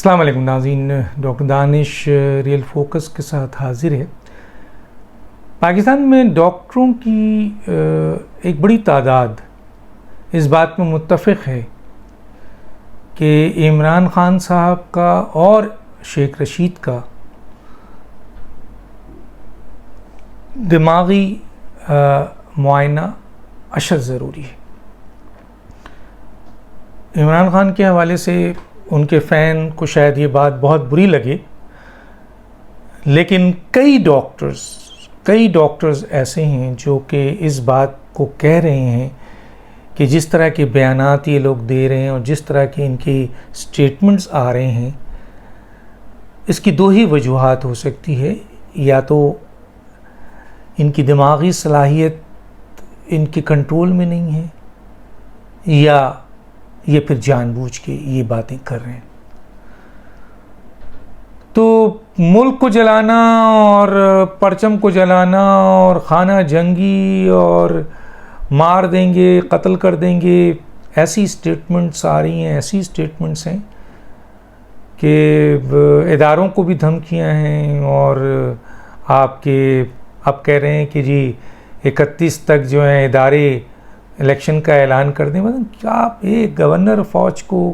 السلام علیکم ناظرین، ڈاکٹر دانش ریئل فوکس کے ساتھ حاضر ہے۔ پاکستان میں ڈاکٹروں کی ایک بڑی تعداد اس بات میں متفق ہے کہ عمران خان صاحب کا اور شیخ رشید کا دماغی معائنہ اشد ضروری ہے۔ عمران خان کے حوالے سے ان کے فین کو شاید یہ بات بہت بری لگے، لیکن کئی ڈاکٹرز ایسے ہیں جو کہ اس بات کو کہہ رہے ہیں کہ جس طرح کے بیانات یہ لوگ دے رہے ہیں اور جس طرح کے ان کی سٹیٹمنٹس آ رہے ہیں، اس کی دو ہی وجوہات ہو سکتی ہے، یا تو ان کی دماغی صلاحیت ان کے کنٹرول میں نہیں ہے، یا یہ پھر جان بوجھ کے یہ باتیں کر رہے ہیں۔ تو ملک کو جلانا اور پرچم کو جلانا اور خانہ جنگی اور مار دیں گے، قتل کر دیں گے، ایسی سٹیٹمنٹس آ رہی ہیں، ایسی سٹیٹمنٹس ہیں کہ اداروں کو بھی دھمکیاں ہیں، اور آپ کہہ رہے ہیں کہ جی 31 تک جو ہیں ادارے الیکشن کا اعلان کر دیں۔ مطلب کیا آپ ایک گورنر فوج کو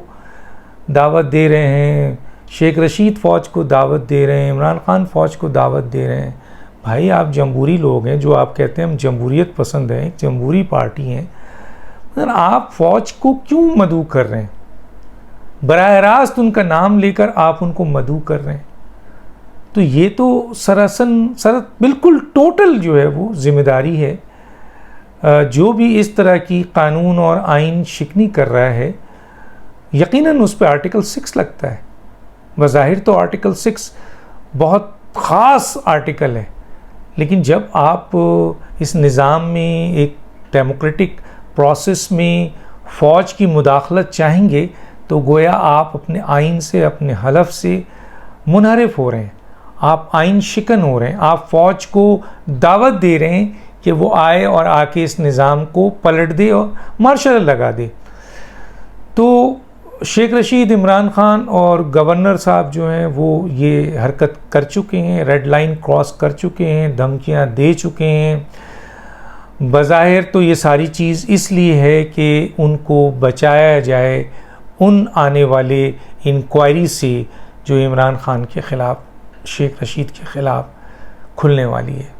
دعوت دے رہے ہیں، شیخ رشید فوج کو دعوت دے رہے ہیں، عمران خان فوج کو دعوت دے رہے ہیں؟ بھائی آپ جمہوری لوگ ہیں، جو آپ کہتے ہیں ہم جمہوریت پسند ہیں، ایک جمہوری پارٹی ہیں، مگر آپ فوج کو کیوں مدعو کر رہے ہیں؟ براہ راست ان کا نام لے کر آپ ان کو مدعو کر رہے ہیں۔ تو یہ تو بالکل ٹوٹل جو ہے وہ ذمہ داری ہے۔ جو بھی اس طرح کی قانون اور آئین شکنی کر رہا ہے، یقیناً اس پہ آرٹیکل 6 لگتا ہے۔ بظاہر تو آرٹیکل 6 بہت خاص آرٹیکل ہے، لیکن جب آپ اس نظام میں ایک ڈیموکریٹک پروسیس میں فوج کی مداخلت چاہیں گے تو گویا آپ اپنے آئین سے، اپنے حلف سے منحرف ہو رہے ہیں، آپ آئین شکن ہو رہے ہیں، آپ فوج کو دعوت دے رہے ہیں کہ وہ آئے اور آ کے اس نظام کو پلٹ دے اور مارشل لگا دے۔ تو شیخ رشید، عمران خان اور گورنر صاحب جو ہیں وہ یہ حرکت کر چکے ہیں، ریڈ لائن کراس کر چکے ہیں، دھمکیاں دے چکے ہیں۔ بظاہر تو یہ ساری چیز اس لیے ہے کہ ان کو بچایا جائے ان آنے والے انکوائری سے جو عمران خان کے خلاف، شیخ رشید کے خلاف کھلنے والی ہے۔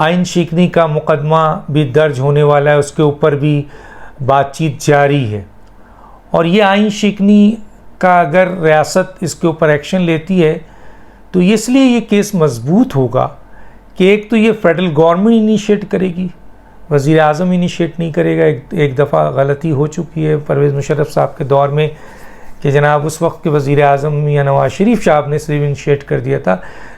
آئین شکنی کا مقدمہ بھی درج ہونے والا ہے، اس کے اوپر بھی بات چیت جاری ہے، اور یہ آئین شکنی کا اگر ریاست اس کے اوپر ایکشن لیتی ہے تو اس لیے یہ کیس مضبوط ہوگا کہ ایک تو یہ فیڈرل گورنمنٹ انیشیٹ کرے گی، وزیر اعظم انیشیٹ نہیں کرے گا۔ ایک دفعہ غلطی ہو چکی ہے پرویز مشرف صاحب کے دور میں کہ جناب اس وقت کے وزیر اعظم یا نواز شریف صاحب نے صرف انیشیٹ کر دیا تھا،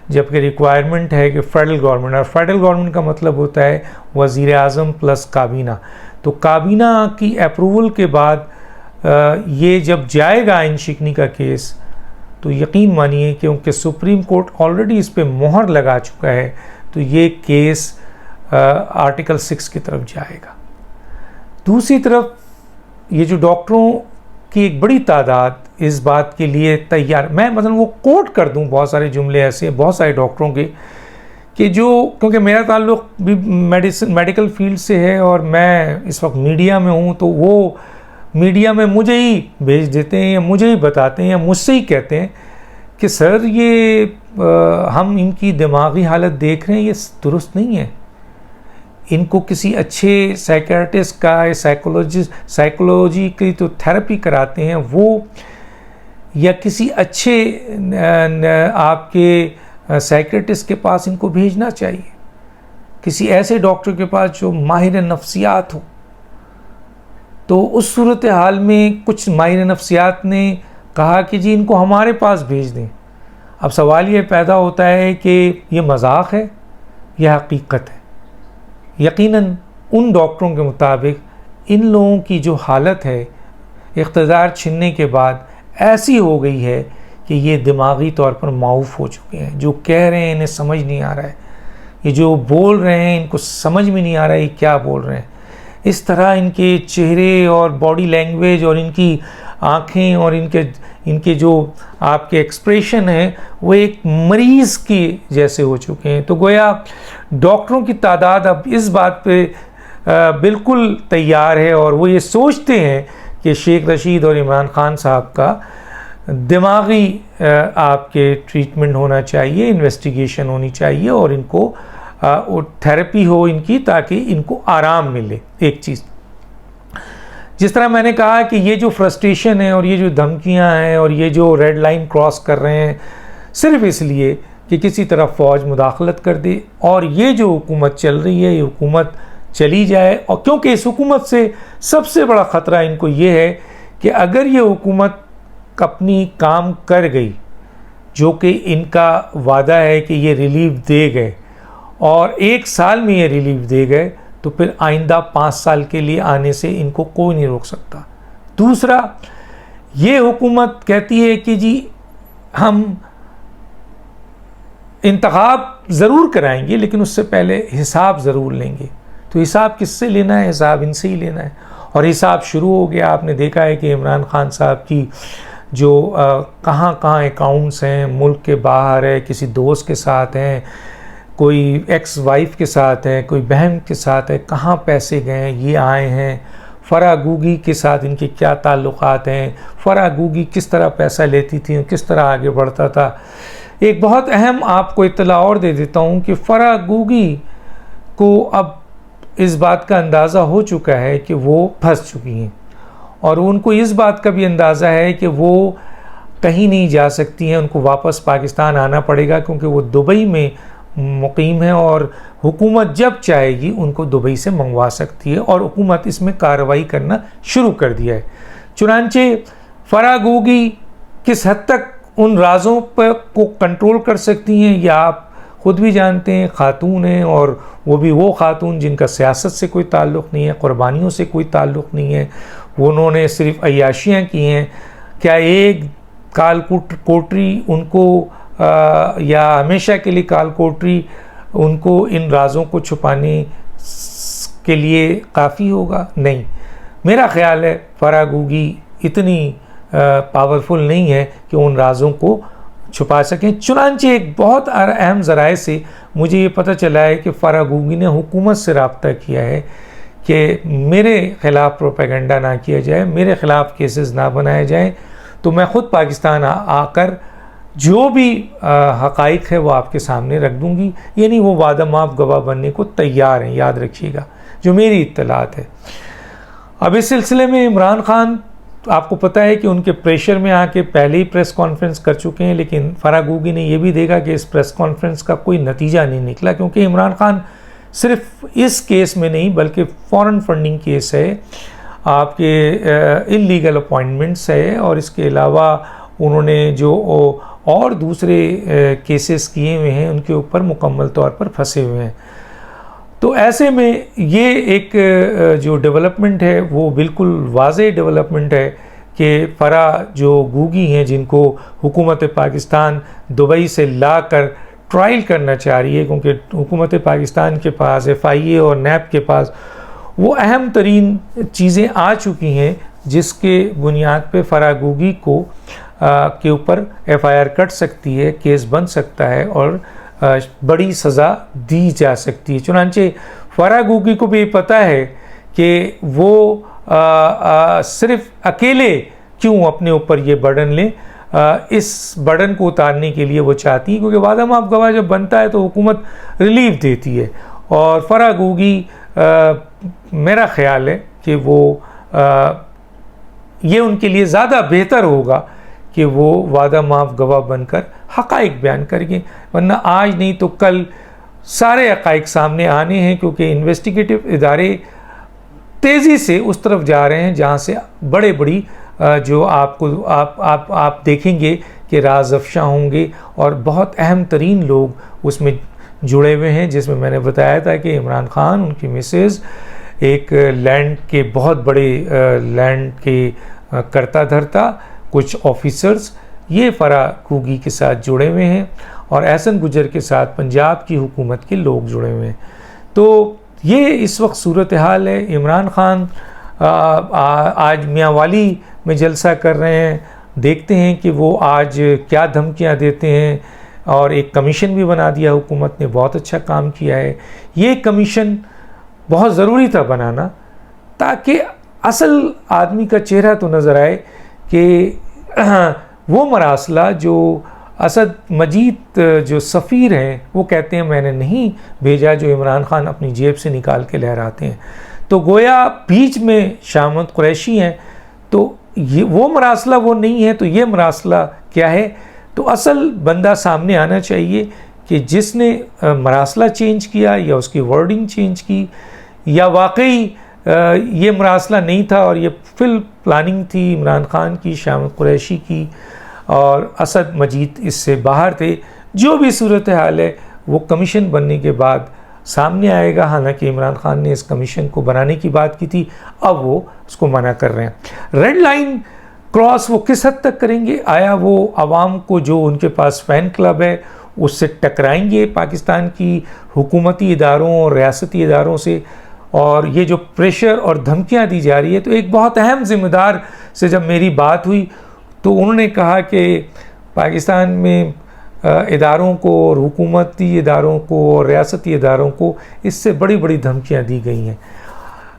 جبکہ ریکوائرمنٹ ہے کہ فیڈرل گورنمنٹ، اور فیڈرل گورنمنٹ کا مطلب ہوتا ہے وزیر اعظم پلس کابینہ۔ تو کابینہ کی اپروول کے بعد یہ جب جائے گا آئین شکنی کا کیس، تو یقین مانیے کیونکہ سپریم کورٹ آلریڈی اس پہ مہر لگا چکا ہے، تو یہ کیس آرٹیکل 6 کی طرف جائے گا۔ دوسری طرف یہ جو ڈاکٹروں کی ایک بڑی تعداد اس بات کے لیے تیار، میں مثلا وہ کوٹ کر دوں بہت سارے جملے ایسے بہت سارے ڈاکٹروں کے کہ جو، کیونکہ میرا تعلق بھی میڈیکل فیلڈ سے ہے اور میں اس وقت میڈیا میں ہوں، تو وہ میڈیا میں مجھے ہی بھیج دیتے ہیں یا مجھے ہی بتاتے ہیں یا مجھ سے ہی کہتے ہیں کہ سر یہ ہم ان کی دماغی حالت دیکھ رہے ہیں، یہ درست نہیں ہے، ان کو کسی اچھے سائیکیٹرسٹ کا یا سائیکولوجی کی تو تھراپی کراتے ہیں وہ، یا کسی اچھے آپ کے سائیکیٹرسٹ کے پاس ان کو بھیجنا چاہیے، کسی ایسے ڈاکٹر کے پاس جو ماہر نفسیات ہو۔ تو اس صورتحال میں کچھ ماہر نفسیات نے کہا کہ جی ان کو ہمارے پاس بھیج دیں۔ اب سوال یہ پیدا ہوتا ہے کہ یہ مذاق ہے یا حقیقت ہے؟ یقیناً ان ڈاکٹروں کے مطابق ان لوگوں کی جو حالت ہے اقتدار چھننے کے بعد ایسی ہو گئی ہے کہ یہ دماغی طور پر معاوف ہو چکے ہیں، جو کہہ رہے ہیں انہیں سمجھ نہیں آ رہا ہے، یہ جو بول رہے ہیں ان کو سمجھ میں نہیں آ رہا ہے یہ کیا بول رہے ہیں۔ اس طرح ان کے چہرے اور باڈی لینگویج اور ان کی آنکھیں اور ان کے جو آپ کے ایکسپریشن ہیں وہ ایک مریض کے جیسے ہو چکے ہیں. تو گویا ڈاکٹروں کی تعداد اب اس بات پہ بالکل تیار ہے اور وہ یہ سوچتے ہیں کہ شیخ رشید اور عمران خان صاحب کا دماغی آپ کے ٹریٹمنٹ ہونا چاہیے, انویسٹیگیشن ہونی چاہیے اور ان کو تھیراپی ہو ان کی, تاکہ ان کو آرام ملے. ایک چیز جس طرح میں نے کہا کہ یہ جو فرسٹریشن ہے اور یہ جو دھمکیاں ہیں اور یہ جو ریڈ لائن کراس کر رہے ہیں صرف اس لیے کہ کسی طرح فوج مداخلت کر دے اور یہ جو حکومت چل رہی ہے یہ حکومت چلی جائے. اور کیونکہ اس حکومت سے سب سے بڑا خطرہ ان کو یہ ہے کہ اگر یہ حکومت اپنی کام کر گئی جو کہ ان کا وعدہ ہے کہ یہ ریلیف دے گئے اور 1 سال میں یہ ریلیف دے گئے, تو پھر آئندہ 5 سال کے لیے آنے سے ان کو کوئی نہیں روک سکتا. دوسرا, یہ حکومت کہتی ہے کہ جی ہم انتخاب ضرور کرائیں گے لیکن اس سے پہلے حساب ضرور لیں گے. تو حساب کس سے لینا ہے؟ حساب ان سے ہی لینا ہے. اور حساب شروع ہو گیا. آپ نے دیکھا ہے کہ عمران خان صاحب کی جو کہاں اکاؤنٹس ہیں, ملک کے باہر ہے, کسی دوست کے ساتھ ہیں, کوئی ایکس وائف کے ساتھ ہے, کوئی بہن کے ساتھ ہے, کہاں پیسے گئے ہیں, یہ آئے ہیں. فرح گوگی کے ساتھ ان کے کیا تعلقات ہیں, فرح گوگی کس طرح پیسہ لیتی تھی, کس طرح آگے بڑھتا تھا. ایک بہت اہم آپ کو اطلاع اور دے دیتا ہوں کہ فرح گوگی کو اب اس بات کا اندازہ ہو چکا ہے کہ وہ پھنس چکی ہیں اور ان کو اس بات کا بھی اندازہ ہے کہ وہ کہیں نہیں جا سکتی ہیں, ان کو واپس پاکستان آنا پڑے گا کیونکہ وہ دبئی میں مقیم ہے اور حکومت جب چاہے گی ان کو دبئی سے منگوا سکتی ہے اور حکومت اس میں کارروائی کرنا شروع کر دیا ہے. چنانچہ فرح گوگی کس حد تک ان رازوں کو کنٹرول کر سکتی ہیں یہ آپ خود بھی جانتے ہیں. خاتون ہیں اور وہ بھی وہ خاتون جن کا سیاست سے کوئی تعلق نہیں ہے, قربانیوں سے کوئی تعلق نہیں ہے, انہوں نے صرف عیاشیاں کی ہیں. کیا ایک کال کوٹری ان کو یا ہمیشہ کے لیے کال کوٹری ان کو ان رازوں کو چھپانے کے لیے کافی ہوگا؟ نہیں. میرا خیال ہے فرح گوگی اتنی پاورفل نہیں ہے کہ ان رازوں کو چھپا سکیں. چنانچہ ایک بہت اہم ذرائع سے مجھے یہ پتہ چلا ہے کہ فرح گوگی نے حکومت سے رابطہ کیا ہے کہ میرے خلاف پروپیگنڈا نہ کیا جائے, میرے خلاف کیسز نہ بنائے جائیں, تو میں خود پاکستان آ کر جو بھی حقائق ہے وہ آپ کے سامنے رکھ دوں گی. یعنی وہ وعدہ معاف گواہ بننے کو تیار ہیں, یاد رکھیے گا, جو میری اطلاعات ہے. اب اس سلسلے میں عمران خان آپ کو پتہ ہے کہ ان کے پریشر میں آ کے پہلے ہی پریس کانفرنس کر چکے ہیں, لیکن فرح گوگی نے یہ بھی دیکھا کہ اس پریس کانفرنس کا کوئی نتیجہ نہیں نکلا کیونکہ عمران خان صرف اس کیس میں نہیں بلکہ فورن فنڈنگ کیس ہے, آپ کے انلیگل اپوائنٹمنٹس ہے, اور اس کے علاوہ انہوں نے جو اور دوسرے کیسز کیے ہوئے ہیں ان کے اوپر مکمل طور پر پھنسے ہوئے ہیں. تو ایسے میں یہ ایک جو ڈیولپمنٹ ہے وہ بالکل واضح ڈیولپمنٹ ہے کہ فرح جو گوگی ہیں جن کو حکومت پاکستان دبئی سے لا کر ٹرائل کرنا چاہ رہی ہے, کیونکہ حکومت پاکستان کے پاس FIA اور نیب کے پاس وہ اہم ترین چیزیں آ چکی ہیں جس کے بنیاد پہ فرح گوگی کو کے اوپر FIR کٹ سکتی ہے, کیس بن سکتا ہے اور بڑی سزا دی جا سکتی ہے. چنانچہ فرح گوگی کو بھی پتہ ہے کہ وہ صرف اکیلے کیوں اپنے اوپر یہ برڈن لیں, اس برڈن کو اتارنے کے لیے وہ چاہتی ہیں, کیونکہ وعدہ معاف گواہ جب بنتا ہے تو حکومت ریلیف دیتی ہے, اور فرح گوگی میرا خیال ہے کہ وہ یہ ان کے لیے زیادہ بہتر ہوگا کہ وہ وعدہ معاف گواہ بن کر حقائق بیان کریں, ورنہ آج نہیں تو کل سارے حقائق سامنے آنے ہیں, کیونکہ انویسٹیگیٹو ادارے تیزی سے اس طرف جا رہے ہیں جہاں سے بڑی جو آپ دیکھیں گے کہ راز افشاں ہوں گے, اور بہت اہم ترین لوگ اس میں جڑے ہوئے ہیں, جس میں میں نے بتایا تھا کہ عمران خان, ان کی مسز, ایک لینڈ کے بہت بڑے لینڈ کے کرتا دھرتا, کچھ آفیسرز, یہ فرح گوگی کے ساتھ جڑے ہوئے ہیں, اور احسن گجر کے ساتھ پنجاب کی حکومت کے لوگ جڑے ہوئے ہیں. تو یہ اس وقت صورتحال ہے. عمران خان آج میاں والی میں جلسہ کر رہے ہیں، دیکھتے ہیں کہ وہ آج کیا دھمکیاں دیتے ہیں، اور ایک کمیشن بھی بنا دیا حکومت نے، بہت اچھا کام کیا ہے۔ یہ کمیشن بہت ضروری تھا بنانا، تاکہ اصل آدمی کا چہرہ تو نظر آئے کہ وہ مراسلہ جو اسد مجید جو سفیر ہیں وہ کہتے ہیں میں نے نہیں بھیجا، جو عمران خان اپنی جیب سے نکال کے لہراتے ہیں، تو گویا بیچ میں شاہ محمود قریشی ہیں، تو یہ وہ مراسلہ وہ نہیں ہے، تو یہ مراسلہ کیا ہے؟ تو اصل بندہ سامنے آنا چاہیے کہ جس نے مراسلہ چینج کیا یا اس کی ورڈنگ چینج کی، یا واقعی یہ مراسلہ نہیں تھا اور یہ فل پلاننگ تھی عمران خان کی، شاہ محمود قریشی کی، اور اسد مجید اس سے باہر تھے۔ جو بھی صورتحال ہے وہ کمیشن بننے کے بعد سامنے آئے گا۔ حالانکہ عمران خان نے اس کمیشن کو بنانے کی بات کی تھی، اب وہ اس کو منع کر رہے ہیں۔ ریڈ لائن کراس وہ کس حد تک کریں گے؟ آیا وہ عوام کو جو ان کے پاس فین کلب ہے اس سے ٹکرائیں گے پاکستان کی حکومتی اداروں اور ریاستی اداروں سے؟ اور یہ جو پریشر اور دھمکیاں دی جا رہی ہے، تو ایک بہت اہم ذمہ دار سے جب میری بات ہوئی تو انہوں نے کہا کہ پاکستان میں اداروں کو اور حکومتی اداروں کو اور ریاستی اداروں کو اس سے بڑی بڑی دھمکیاں دی گئی ہیں۔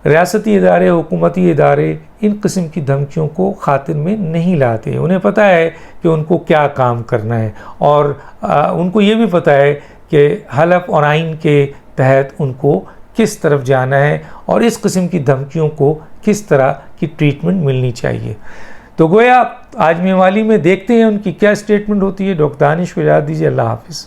ریاستی ادارے، حکومتی ادارے ان قسم کی دھمکیوں کو خاطر میں نہیں لاتے، انہیں پتہ ہے کہ ان کو کیا کام کرنا ہے، اور ان کو یہ بھی پتہ ہے کہ حلف اور آئین کے تحت ان کو کس طرف جانا ہے اور اس قسم کی دھمکیوں کو کس طرح کی ٹریٹمنٹ ملنی چاہیے۔ تو گویا آج میوالی میں دیکھتے ہیں ان کی کیا سٹیٹمنٹ ہوتی ہے۔ ڈاکٹر دانش کو اجازت دیجیے، اللہ حافظ۔